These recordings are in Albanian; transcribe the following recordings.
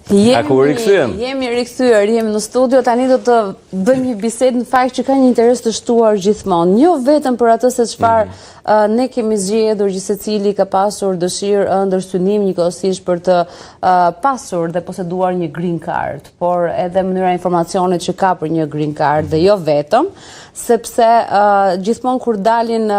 Jemi rikthyer, jemi në studio, tani do të bëjmë një bisedë në fakt që ka një interes të shtuar gjithmonë, jo vetëm për atë se çfarë ne kemi zgjedhur, që secili ka pasur dëshirë ëndër synim njëkohësisht për të pasur dhe poseduar një green card, por edhe mënyra informacionit që ka për një green card dhe jo vetëm, sepse gjithmonë kur dalin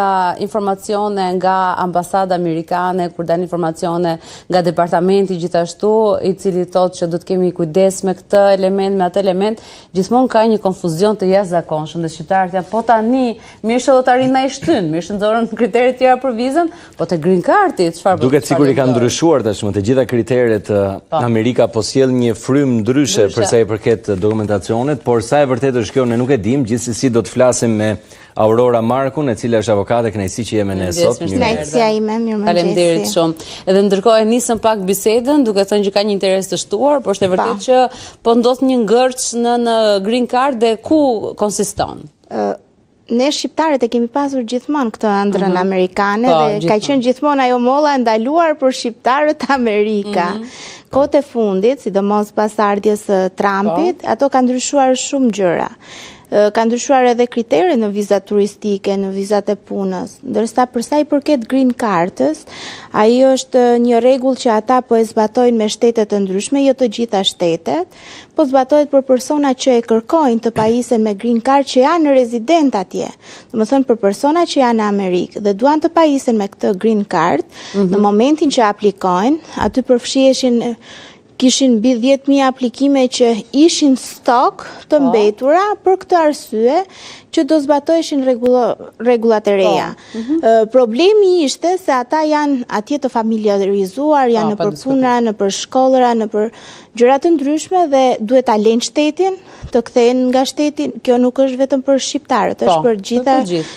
informacione nga ambasada amerikane, kur dalin informacione nga departamenti gjithashtu, i cili thotë që do të kemi kujdes me këtë element, me atë element, gjithmonë ka një konfuzion të jashtëzakonshëm dhe shqiptarët janë, po tani, mirë që do të arrin na i shtyn, mirë që nxorën kriteret tjera për vizën, po te green cardi, çfarë? Duket sikur i kanë ndryshuar tashmë të gjitha kriteret Amerika, po sjell një frym ndryshe për sa i përket dokumentacionit, por sa e vërtetë është kjo ne nuk e dim, gjithsesi do të flasim me Aurora Markun, e cila është avokate, kënaqësi që jemi ne sot. Kënaqësia ime, mirëmëngjesi. Faleminderit shumë. Edhe ndërkohë e nisëm pak bisedën, duke thënë që ka një interes të shtuar, por është e vërtetë që po ndodh një ngërç në green card dhe ku konsiston? Ne shqiptarët e kemi pasur gjithmonë këtë ëndrrën amerikane dhe ka qenë gjithmonë ajo molla e ndaluar për shqiptarët Amerika. Kohët e fundit, sidomos pas ardhjes së Trumpit, ato kanë ndryshuar shumë gjëra. Ka ndryshuar edhe kriteret në vizat turistike, në vizat e punës, ndërsa përsa i përket green cardës, ai është një rregull që ata po e zbatojnë me shtetet të ndryshme, jo të gjitha shtetet, po zbatohet për persona që e kërkojnë të pajisen me green card që janë rezident atje. Domethënë për persona që janë në Amerikë dhe duan të pajisen me këtë green card, në momentin që aplikojnë, aty përfshiheshin kishin mbi 10.000 aplikime që ishin stok të mbetura për këtë arsye që do zbatoheshin rregullat e reja. Problemi ishte se ata janë atje të familiarizuar, janë në për puna, në për shkollëra, në për gjëra të ndryshme dhe duhet ta lënë shtetin, të kthehen nga shteti. Kjo nuk është vetëm për shqiptarët, është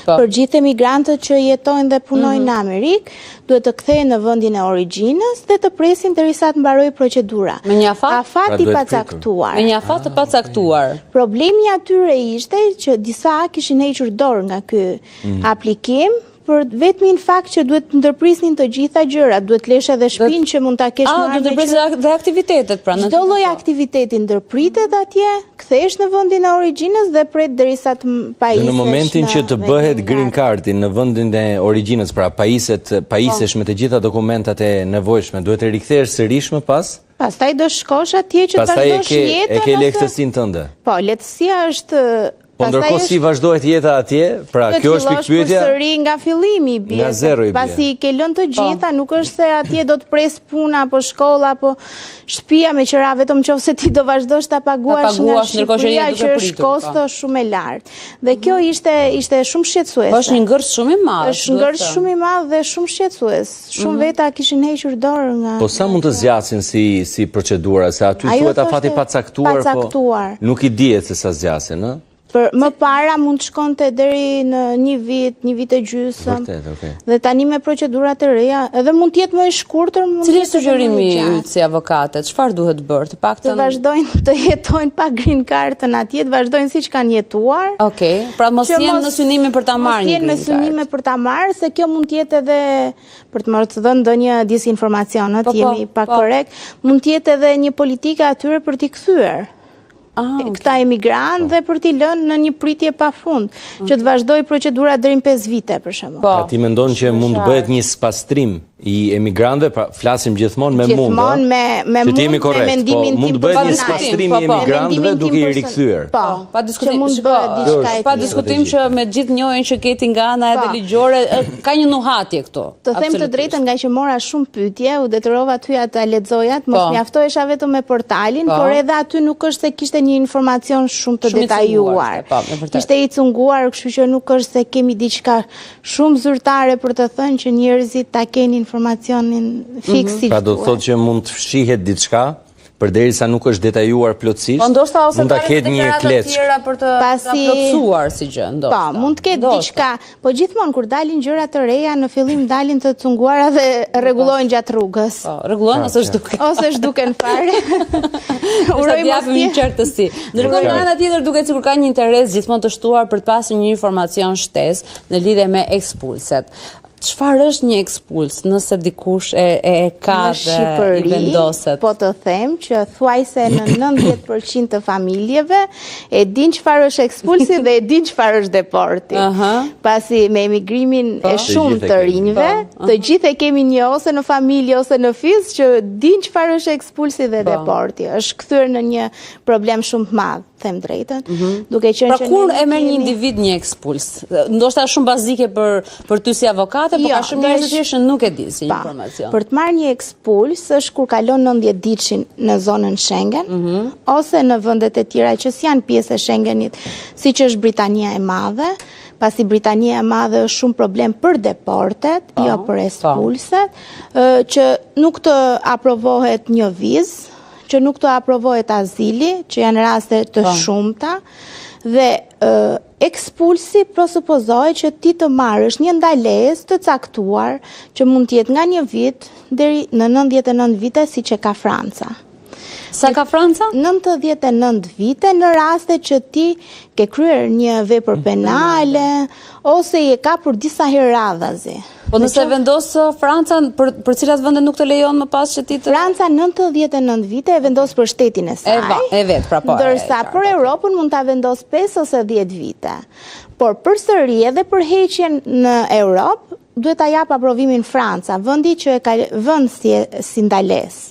për gjithë emigrantët që jetojnë dhe punojnë në Amerikë, duhet të kthehen në vendin e origjinës dhe të presin derisa të mbarojë procedura. Me një afat i pacaktuar. Me një afat të pacaktuar. Problemi atyre ishte që disa kishin hequr dorë nga ky aplikim, për vetëm në fakt që duhet të ndërprisnin të gjitha gjërat, duhet lesh edhe shtëpinë që mund ta kesh marrë. Duhet të ndërprisë dhe aktivitetet pra. Çdo lloj aktiviteti ndërpritet atje, kthehesh në vendin e origjinës dhe pret derisa të pajisesh. Në momentin që të bëhet green cardi në vendin e origjinës, pra pajisesh me të gjitha dokumentat e nevojshme, duhet të rikthehesh sërish më pas? Pastaj do shkosh atje që të vazhdosh jetën. E ke lehtësinë tënde. Po, lehtësia është. Po ndërkohë si vazhdohet jeta atje, pra kjo është pikpyetja. Përsëri nga fillimi i bie. Nga zero i bie. Pasi i ke lënë të gjitha, nuk është se atje do të pres puna apo shkolla apo shtëpia me qira, vetëm nëse ti do vazhdosh ta paguash nga Shqipëria, që është kosto shumë e lartë. Dhe kjo ishte shumë shqetësuese. Është një ngërç shumë i madh. Është ngërç shumë i madh dhe shumë shqetësues. Shumë veta kishin hequr dorë nga. Po sa mund të zgjasin si procedura, se aty thuhet afati pacaktuar, po nuk I dihet se sa zgjasin, ë? Për më para mund të shkonte deri në një vit e gjysmë. Dhe tani me procedurat e reja, edhe mund të jetë më i shkurtër. Cili është sugjerimi yt si avokate? Çfarë duhet bërë? Të paktën të vazhdojnë të jetojnë pa green cardën atje, të vazhdojnë siç kanë jetuar. Okej. Pra mos jenë në synime për ta marrë një green card. Mos jenë në synime për ta marrë, se kjo mund të jetë edhe për të marrë të dhënë ndonjë disinformacion, jemi pa korrekt, mund të jetë edhe një politikë atyre për t'i kthyer këta emigrantë dhe për t'i lënë në një pritje pafund, që të vazhdojë procedura deri në 5 vite për shembull. Pra ti mendon që mund të bëhet një spastrim I emigrantëve, pra flasim gjithmonë me mund. Gjithmonë me mund, me mendimin tim. Mund të bëhet një spastrim I emigrantëve duke I rikthyer. Po, pa diskutim. Pa diskutim që me gjithë njohjen që keti nga ana edhe ligjore, ka një nuhatje këtu. Të them të drejtën, nga që mora shumë pyetje, u detyrova tyja ta lexoja, mos mjaftohesha vetëm me portalin, por edhe aty nuk është se kishte një informacion shumë të detajuar. Kishte I cunguar, kështu që nuk është se kemi diçka shumë zyrtare për të thënë që njerëzit ta kenë informacionin fiksi. Pra do të thotë që mund të fshihet diçka përderisa nuk është detajuar plotësisht, mund ta ketë një kleç për të plotësuar si gjë, ndoshta. Po, mund të ketë diçka, po gjithmonë kur dalin gjëra të reja, në fillim dalin të cunguara dhe rregullojnë gjatë rrugës. Po, rregullohen ose zhduken. Ose zhduken fare. Uroj japim një qartësi. Ndërkohë nga ana tjetër duket sikur ka një interes gjithmonë të shtuar për të pasur një informacion shtesë në lidhje me ekspulset. Çfarë është një ekspuls nëse dikush e ka dhe i vendoset? Po të them që thuajse në 90% të familjeve e din çfarë është ekspulsi dhe e din çfarë është deporti. Pasi me emigrimin e shumë të rinjve, të gjithë e kemi një ose në familje ose në fis që din çfarë është ekspulsi dhe deporti. Është kthyer në një problem shumë të madh, them drejtën. Duke qenë që kur e merr një individ një ekspuls? Ndoshta shumë bazike për ty si avokat, po ka shumë njerëz të tjerë që nuk e di si informacion. Për të marrë një ekspuls është kur kalon 90 ditëshin në zonën Schengen, ose në vendet e tjera që s'janë pjesë e Schengenit, siç është Britania e Madhe, pasi Britania e Madhe është shumë problem për deportet, jo për ekspulset, që nuk të aprovohet një vizë, që nuk të aprovohet azili, që janë raste të shumta, dhe ekspulsi presupozohet që ti të marrësh një ndalesë të caktuar që mund të jetë nga 1 vit deri në 99 vite siç e ka Franca. Sa ka Franca? 99 vite në raste që ti ke kryer një vepër penale ose je kapur disa herë radhazi. Po nëse vendos Franca, për cilat vende nuk të lejon më pas që ti të... Franca 99 vite e vendos për shtetin e saj, e vet, pra po. Ndërsa për Europën mund ta vendos 5 ose 10 vite. Por përsëri edhe për heqjen në Europë, duhet ta jap aprovimin Franca, vendi që e ka vënë si ndalesë.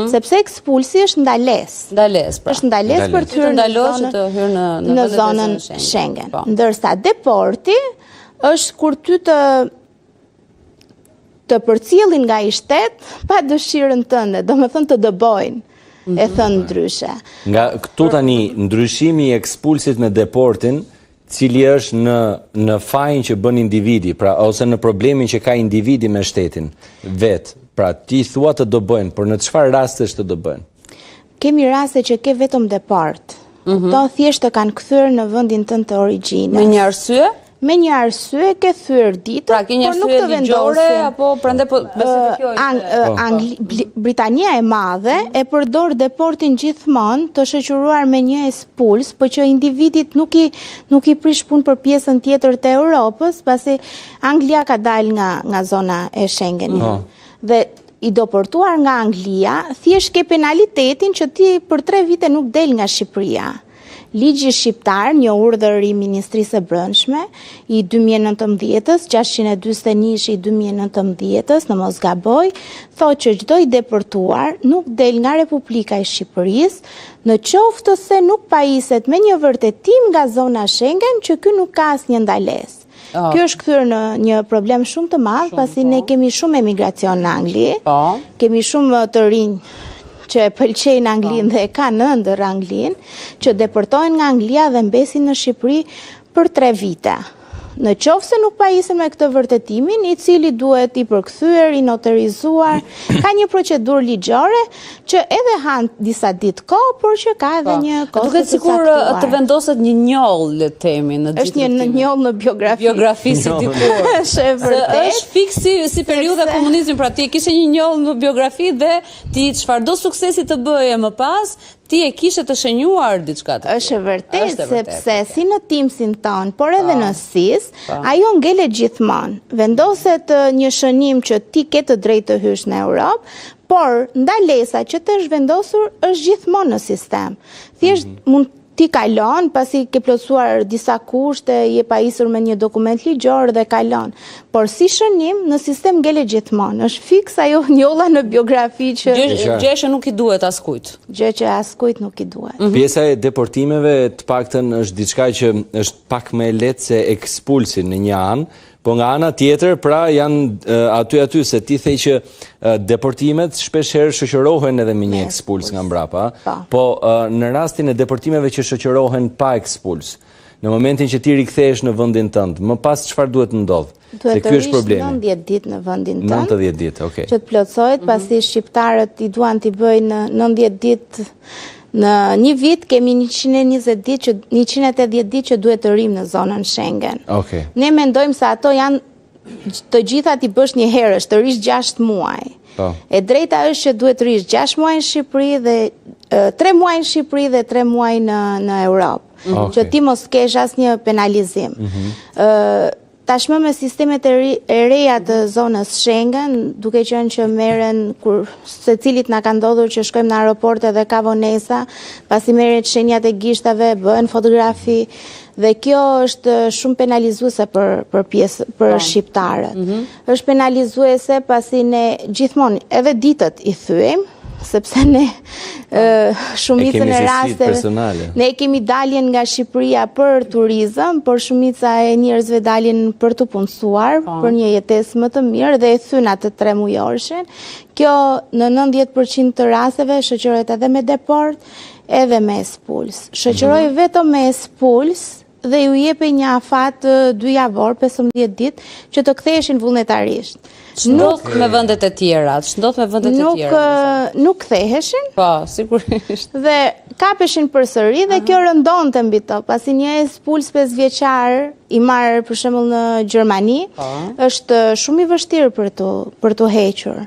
Sepse ekspulsi është ndalesë. Ndalesë, pra. Është ndalesë për të hyrë në zonën Schengen. Ndërsa deporti është kur ty të përcjellin nga i shtet pa dëshirën tënde, domethënë të dëbojnë, e thënë ndryshe. Nga këtu tani ndryshimi i ekspulsit me deportin, cili është në fajin që bën individi, pra ose në problemin që ka individi me shtetin vet. Pra ti thua të dëbojnë, por në çfarë rastesh të dëbojnë? Kemi raste që ke vetëm deport. To thjesht të kanë kthyer në vendin tënd të origjinës. Me një arsye? Me një arsye ke thyer ditën, pra ke një arsye ligjore apo prandaj po Britania e Madhe e përdor deportin gjithmonë të shoqëruar me një ekspuls, por që individit nuk i prish punë për pjesën tjetër të Europës, pasi Anglia ka dalë nga zona e Schengenit. Dhe i deportuar nga Anglia, thjesht ke penalitetin që ti për 3 vite nuk del nga Shqipëria. Ligji shqiptar, një urdhër i Ministrisë së Brendshme i 2019-s, 641 i 2019-s, në mos gaboj, thotë që çdo i deportuar nuk del nga Republika e Shqipërisë, në qoftë se nuk pajiset me një vërtetim nga zona Schengen që ky nuk ka asnjë ndalesë. Kjo është kthyer në një problem shumë të madh, pasi ne kemi shumë emigracion në Angli, kemi shumë të rinj që e pëlqejnë Anglinë dhe e kanë ëndër Anglinë, që deportojnë nga Anglia dhe mbesin në Shqipëri për 3 vite. Në qoftë se nuk pajisen me këtë vërtetimin, i cili duhet i përkthyer, i noterizuar, ka një procedurë ligjore që edhe han disa ditë kohë, por që ka edhe një kohë të caktuar. Duket sikur të vendoset një njoll, le të themi, në është një njoll në biografi. Biografi si dikur. Është fiks si periudha e komunizmit, pra ti kishe një njoll në biografi dhe ti çfarëdo suksesi të bëje më pas, ti e kishe të shenjuar diçka të tillë. Është vërtet, sepse si në Teamsin ton, por edhe në SIS, ajo ngelet gjithmonë. Vendoset një shënim që ti ke të drejtë të hysh në Europë, por ndalesa që të është vendosur është gjithmonë në sistem. Thjesht mund ti kalon, pasi ke plotësuar disa kushte, je pajisur me një dokument ligjor dhe kalon. Por si shënim, në sistem ngelet gjithmonë. Është fiks ajo njolla në biografi që... Gjë që nuk i duhet askujt. Gjë që askujt nuk i duhet. Pjesa e deportimeve të paktën është diçka që është pak më lehtë se ekspulsi në një anë, po nga ana tjetër, pra janë aty se ti thej që deportimet shpeshherë shoqërohen edhe me një ekspuls nga mbrapa, po në rastin e deportimeve që shoqërohen pa ekspuls, në momentin që ti rikthehesh në vendin tënd, më pas çfarë duhet të ndodhë? Se ky është problemi. 90 ditë në vendin tënd. 90 ditë, okay. Që të plotësohet, pasi shqiptarët i duan t'i bëjnë 90 ditë në një vit, kemi 120 ditë, 180 ditë që duhet të rrim në zonën Schengen. Okay. Ne mendojmë se ato janë të gjitha t'i bësh një herësh, të rish 6 muaj. E drejta është që duhet të rish 6 muaj në Shqipëri dhe 3 muaj në Shqipëri dhe 3 muaj në Europë. Që ti mos kesh asnjë penalizim. Tashmë me sistemet e reja të zonës Schengen, duke qenë që merren kur secilit na ka ndodhur që shkojmë në aeroport dhe ka vonesa, pasi merret shenjat e gishtave, bëhen fotografi dhe kjo është shumë penalizuese për shqiptarët. Është penalizuese pasi ne gjithmonë edhe ditët i thyejmë, sepse ne shumicën e rasteve ne kemi daljen nga Shqipëria për turizëm, por shumica e njerëzve daljen për të punësuar, për një jetesë më të mirë dhe e thyn atë 3 mujorshin. Kjo në 90% të rasteve shoqërohet edhe me deport, edhe me espuls. Shoqëroj vetëm me espuls dhe ju jepe një afat 2 javor, 15 ditë, që të ktheheshin vullnetarisht. Nuk me vendet e tjera, ç'ndodh me vendet e tjera? Nuk ktheheshin. Po, sigurisht. Dhe kapeshin përsëri dhe kjo rëndonte mbi to, pasi një espuls 5 vjeçar i marr për shembull në Gjermani, është shumë i vështirë për të hequr.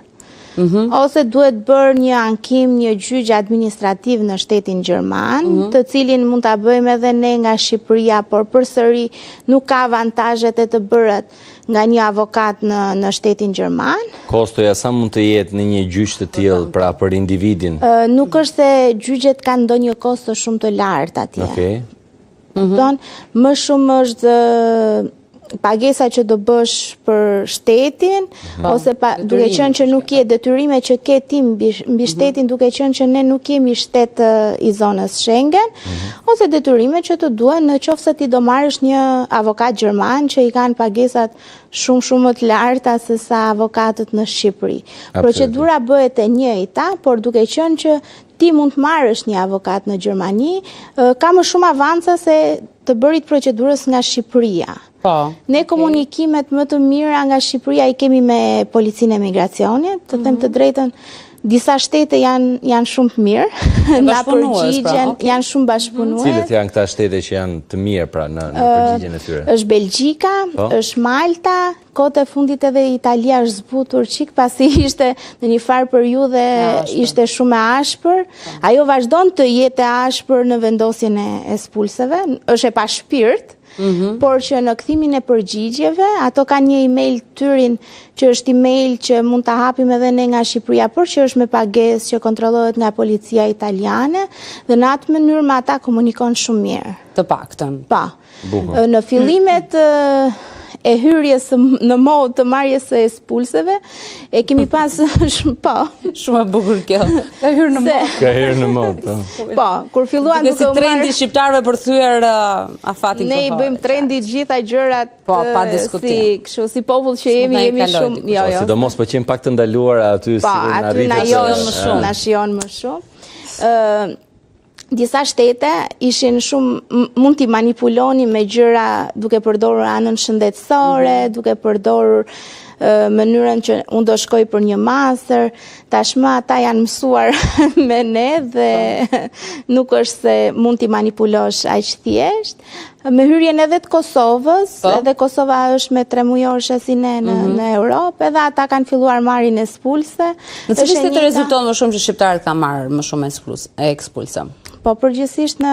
Ose duhet bërë një ankim, një gjyq administrativ në shtetin gjerman, të cilin mund ta bëjmë edhe ne nga Shqipëria, por përsëri nuk ka avantazhet e të bëret nga një avokat në shtetin gjerman. Kostoja sa mund të jetë në një gjyq të tillë pra për individin? Nuk është se gjyqet kanë ndonjë kosto shumë të lartë atje. Okej. Më shumë është pagesa që do bësh për shtetin, ose duke qenë që nuk je detyrime që ke ti mbi shtetin, duke qenë që ne nuk jemi shtet i zonës Schengen, ose detyrime që të duhen në qoftë se ti do marrësh një avokat gjerman që i kanë pagesat shumë më të larta se sa avokatët në Shqipëri. Procedura bëhet e njëjta, por duke qenë që ti mund të marrësh një avokat në Gjermani, ka më shumë avanca se të bërit procedurës nga Shqipëria. Ne komunikimet më të mira nga Shqipëria i kemi me Policinë e Migracionit, të them të drejtën, disa shtete janë shumë të mirë, na përgjigjen, janë shumë bashkëpunues. Cilët janë këta shtete që janë të mirë pra në përgjigjen e tyre? Është Belgjika, është Malta, kohët e fundit edhe Italia është zbutur çik pasi ishte në një farë periudhe ishte shumë e ashpër. Ajo vazhdon të jetë e ashpër në vendosjen e espulseve, është e pa shpirt. Por që në kthimin e përgjigjeve, ato kanë një email tyrin që është email që mund të hapim edhe ne nga Shqipëria, por që është me pagesë që kontrollohet nga policia italiane dhe në atë mënyrë me ata komunikon shumë mirë. Të paktën. Pa. Në fillimet e hyrjes në modë të marrjes së espulseve, e kemi pas shumë e bukur kjo. Ka hyrë në modë. Ka hyrë në modë. Po, kur filluan duke si trendi shqiptarëve për thyer afatin kohor. Ne i bëjmë trendi gjitha gjërat pa diskutim. Si popull që jemi shumë. Sidomos po qenë pak të ndaluar aty sigurisht na rritet na shijon më shumë. Disa shtete ishin shumë, mund t'i manipuloni me gjëra duke përdorur anën shëndetësore, duke përdorur mënyrën që unë do shkoj për një master, tashmë ata janë mësuar me ne dhe nuk është se mund t'i manipulosh aq thjesht. Me hyrjen edhe të Kosovës, edhe Kosova është me 3 mujorshe si ne në Europë, edhe ata kanë filluar marrin espulse. Në cilë shtetë rezulton më shumë që shqiptarët ka marrë më shumë ekspulse? Po përgjithsisht në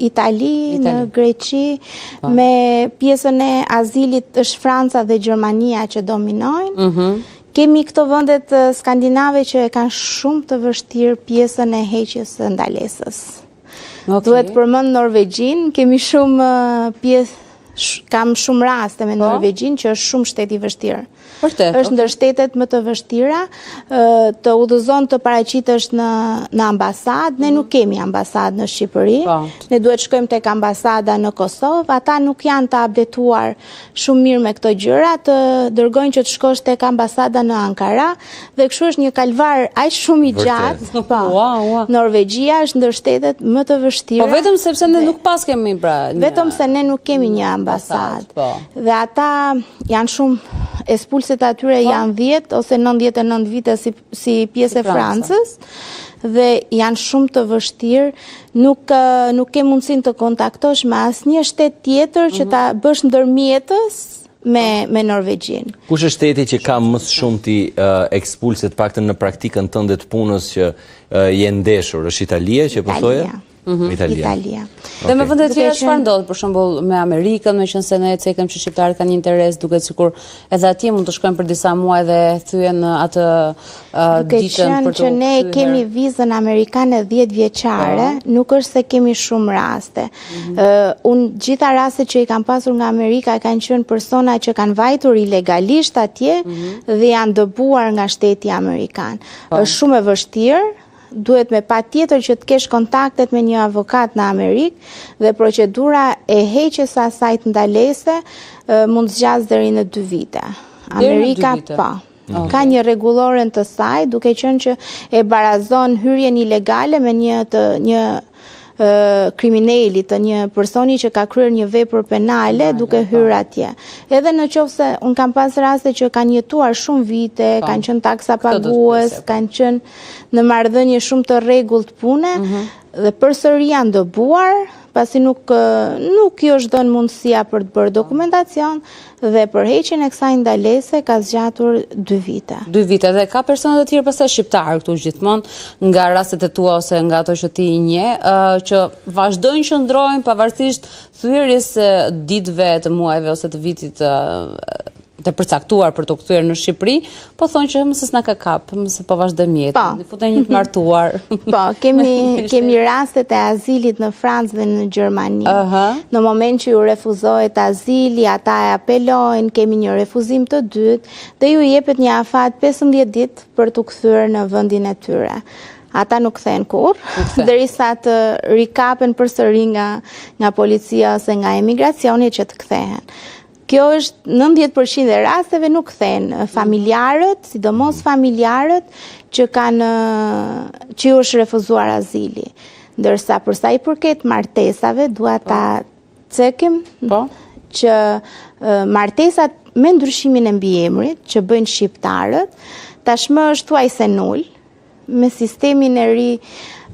Itali, në Greqi, me pjesën e azilit është Franca dhe Gjermania që dominojnë. Kemi këto vendet skandinave që e kanë shumë të vështirë pjesën e heqjes së ndalesës. Duhet përmend Norvegjin, kemi shumë kam shumë raste me Norvegjin që është shumë shtet i vështirë. Është ndër shtetet më të vështira, të udhëzon të paraqitesh në ambasadë. Ne nuk kemi ambasadë në Shqipëri. Ne duhet shkojmë tek ambasada në Kosovë. Ata nuk janë të updetuar shumë mirë me këto gjëra, të dërgojnë që të shkosh tek ambasada në Ankara dhe kështu është një kalvar aq shumë i gjatë. Norvegjia është ndër shtetet më të vështira. Po vetëm sepse ne nuk pas kemi pra. Vetëm se ne nuk kemi një ambasadë. Dhe ata janë shumë, ekspulset atyre janë 10 ose 99 vite si pjesë e Francës, dhe janë shumë të vështirë, nuk ke mundësin të kontaktosh me asnjë shtet tjetër që ta bësh ndërmjetës me Norvegjin. Kush është shteti që ka më shumë ti ekspulset paktën në praktikën tënde të punës që je ndeshur? Është Italia që po thoje? Italia. Dhe me vende tjera çfarë ndodh, për shembull me Amerikën, meqense ne cekëm që shqiptarët kanë interes, duket sikur edhe atje mund të shkojnë për disa muaj dhe thyen atë ditën për të që ne kemi vizën amerikane 10 vjeçare, nuk është se kemi shumë raste. Unë gjitha rastet që i kam pasur nga Amerika kanë qenë persona që kanë vajtur ilegalisht atje dhe janë dëbuar nga shteti amerikan. Është shumë e vështirë. Duhet me pa tjetër që të kesh kontaktet me një avokat në Amerikë dhe procedura e heqjes së asaj ndalese mund zgjas deri në 2 vite. Amerika pa. Ka një rregulloren të saj, duke qenë që e barazon hyrjen ilegale me një kriminali, të një personi që ka kryer një vepër penale duke hyrë atje. Edhe në qoftë se unë kam pas raste që kanë jetuar shumë vite, kanë qenë taksa pagues, kanë qenë në marrëdhënie shumë të rregullt pune dhe përsëri janë dëbuar, pasi nuk i është dhënë mundësia për të bërë dokumentacion dhe për heqjen e kësaj ndalese ka zgjatur 2 vite. 2 vite dhe ka persona të tjerë pastaj shqiptarë këtu gjithmonë nga rastet e tua ose nga ato që ti i njeh, që vazhdojnë që ndrojnë pavarësisht thyerjes së ditëve, të muajve ose të vitit të përcaktuar për të kthyer në Shqipëri, po thonë që mëse s'na ka kap, mëse po vazhdojmë jetën. Futen një të martuar. Po, kemi rastet e azilit në Francë dhe në Gjermani. Në moment që ju refuzohet azili, ata e apelojnë, kemi një refuzim të dytë dhe ju jepet një afat 15 ditë për të kthyer në vendin e tyre. Ata nuk kthehen kurrë, derisa të rikapen përsëri nga policia ose nga emigracioni që të kthehen. Kjo është 90% e rasteve nuk kthehen familjarët, sidomos familjarët që ju është refuzuar azili. Ndërsa për sa i përket martesave, dua ta cekim që martesat me ndryshimin e mbiemrit që bëjnë shqiptarët, tashmë është thuajse nul, me sistemin e ri.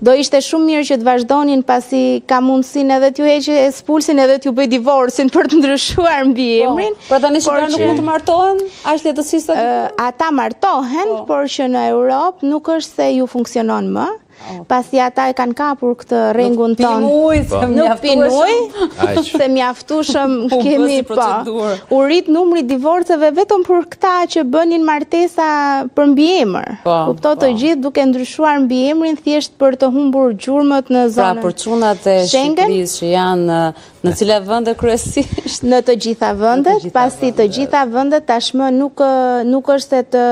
Do ishte shumë mirë që të vazhdonin pasi ka mundësinë edhe t'ju heqë ekspulsin edhe t'ju bëj divorcin për të ndryshuar mbiemrin. Pra tani shqiptarët nuk mund të martohen? Aq lehtësisht ata martohen, por që në Europë nuk është se ju funksionon më. Pasi ata e kanë kapur këtë rrengun ton. Nuk pin ujë, se mjaftueshëm kemi u rrit numri divorceve vetëm për këta që bënin martesa për mbiemër. Kupto të gjithë duke ndryshuar mbiemrin thjesht për të humbur gjurmët në zonën. Pra për çunat e Shqipërisë që janë në cilat vende kryesisht? Në të gjitha vendet, pasi të gjitha vendet tashmë nuk është se të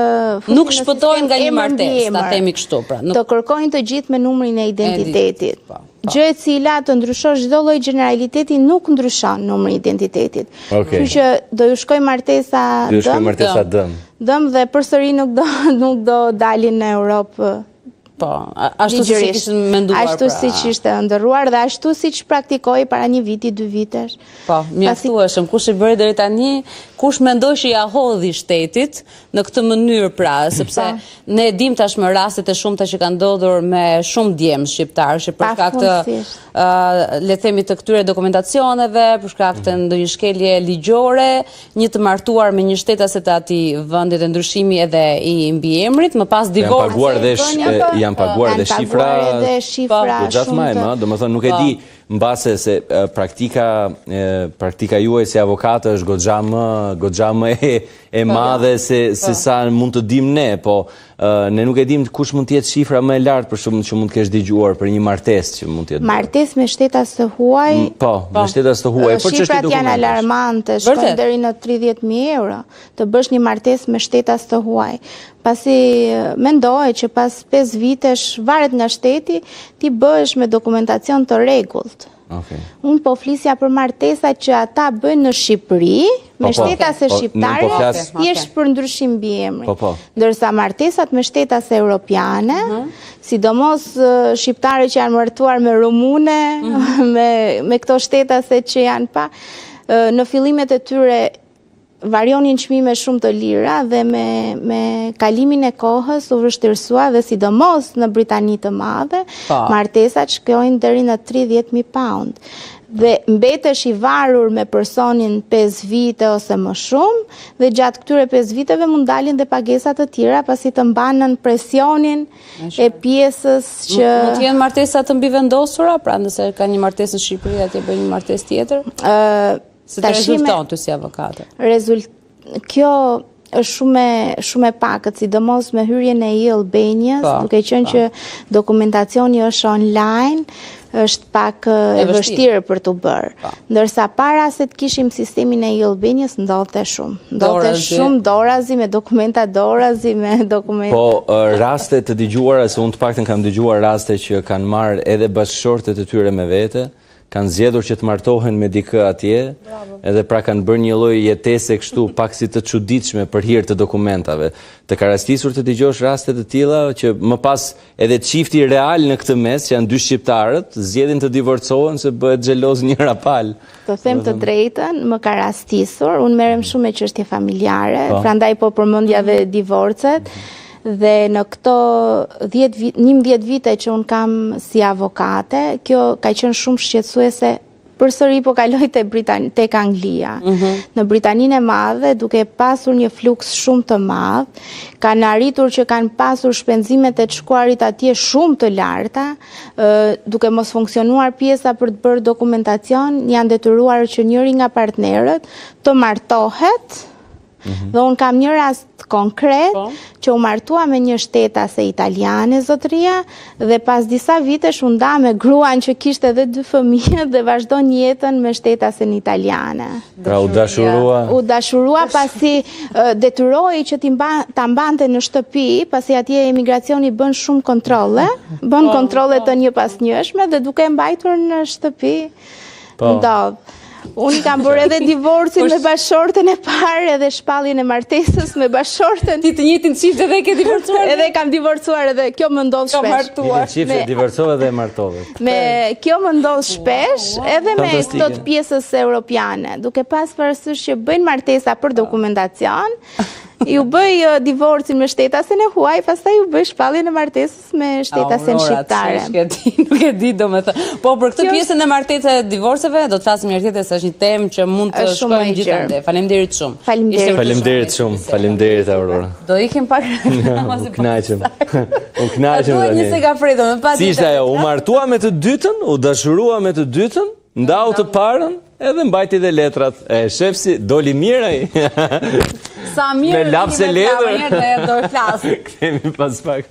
nuk shpëtojnë nga një martesë, ta themi kështu pra. Të kërkojnë të gjithë me numrin e identitetit. Gjë e cila të ndryshosh çdo lloj generaliteti nuk ndryshon numrin e identitetit. Kështu që do ju shkoj martesa dëm dhe përsëri nuk do dalin në Europë. Po, ashtu siç kishin menduar. Ashtu siç ishte ndërruar dhe ashtu siç praktikoi para 1 viti, 2 vitesh. Po, mjaftueshëm. Kush e bëri deri tani, kush mendoi që ja hodhi shtetit në këtë mënyrë pra, sepse ne dim tashmë rastet e shumta që kanë ndodhur me shumë djemë shqiptarë që për shkak të le të themi të këtyre dokumentacioneve, për shkak të ndonjë shkelje ligjore, një të martuar me një shtetase të atij vendi dhe ndryshimi edhe i mbiemrit, më pas divorci. Janë paguar dhe shifra gjatëmajmë, domethënë nuk e di mbase se praktika juaj si avokatë është goxha më e madhe se sa mund të dim ne, po ne nuk e dim kush mund të jetë shifra më e lartë për shkak që mund të kesh dëgjuar për një martesë që mund të jetë. Martesë me shtetas të huaj. Po, me shtetas të huaj, por ç'është dokumentash? Janë alarmante, shkojnë deri në 30.000 euro të bësh një martesë me shtetas të huaj. Pasi mendohet që pas 5 vitesh, varet nga shteti, ti bëhesh me dokumentacion të rregullt. Unë po flisja për martesat që ata bëjnë në Shqipëri, me shtetase shqiptare, thjesht për ndryshim mbiemri. Ndërsa martesat me shtetase europiane, sidomos shqiptare që janë martuar me rumune, me këto shtetase që janë pa, në fillimet e tyre varionin çmime shumë të lira dhe me kalimin e kohës u vështirësua dhe sidomos në Britani të Madhe, martesat shkojnë deri në 30.000 pound. Dhe mbetesh i varur me personin 5 vite ose më shumë, dhe gjatë këtyre 5 viteve mund dalin dhe pagesat të tjera pasi të mbanën presionin e pjesës që... Mund të jenë martesa të mbivendosura, pra nëse ka një martesë në Shqipëri atje bëjnë një martesë tjetër? Se të rezulton të si avokate? Kjo është shumë e pakët, sidomos me hyrjen e e-Albanias, duke qenë që dokumentacioni është online, është pak e vështirë për të bërë. Ndërsa para se të kishim sistemin e e-Albanias, ndodhte shumë. Ndodhte shumë dorazi, me dokumenta dorazi, me dokumenta... Po, raste të dëgjuara, se unë të paktën kam dëgjuar raste që kanë marrë edhe bashkëshortet e tyre me vete, kanë zgjedhur që të martohen me dikë atje, edhe pra kanë bërë një lloj jetese kështu pak si të çuditshme për hir të dokumentave. Të ka rastisur të dëgjosh raste të tilla që më pas edhe çifti real në këtë mes, që janë dy shqiptarët, zgjedhin të divorcohen se bëhet xheloz njëra palë. Të them të drejtën, më ka rastisur, unë merrem shumë me çështje familjare, prandaj po përmendja dhe divorcet. Dhe në këto 11 vite që unë kam si avokate, kjo ka qenë shumë shqetësuese, përsëri po kaloj tek Anglia. Në Britaninë e Madhe, duke pasur një fluks shumë të madh, kanë arritur që kanë pasur shpenzimet e të shkuarit atje shumë të larta, duke mos funksionuar pjesa për të bërë dokumentacion, janë detyruar që njëri nga partnerët të martohet. Dhe unë kam një rast konkret që u martua me një shtetase italiane, zotëria, dhe pas disa vitesh u nda me gruan që kishte edhe 2 fëmijë dhe vazhdon jetën me shtetasen italiane. Pra u dashurua? U dashurua pasi detyroi që ta mbante në shtëpi, pasi atje emigracioni bën shumë kontrolle, bën kontrolle të një pas njëshme dhe duke mbajtur në shtëpi, ndodh. Unë kam bërë edhe divorcin me bashorten e parë, edhe shpalljen e martesës me bashorten. Ti të njëjtin çift edhe ke divorcuar? Edhe kam divorcuar, edhe kjo më ndodh shpesh. Një çift e divorcove dhe e martove. Kjo më ndodh shpesh, edhe me këto të pjesës europiane, duke pas parasysh që bëjnë martesa për dokumentacion, ju bëj divorcin me shtetasen e huaj, pastaj ju bëj shpalljen e martesës me shtetasen shqiptare. Nuk e di domethënë. Po për këtë pjesën e martesës e divorceve do të flasim një tjetër, se është një temë që mund të shkojmë gjithandej. Faleminderit shumë. Faleminderit shumë. Faleminderit Aurora. Do ikim pak namazin. Unë kënaqem. Unë kënaqem tani. Një segafredo, më pas. Si ishte ajo? U martua me të dytën, u dashurua me të dytën, ndau të parën, edhe mbajti dhe letrat. Shefsi doli mirë ai. Sa mirë, me lapse letër. Dhe do të flas. Kthehemi pas pak.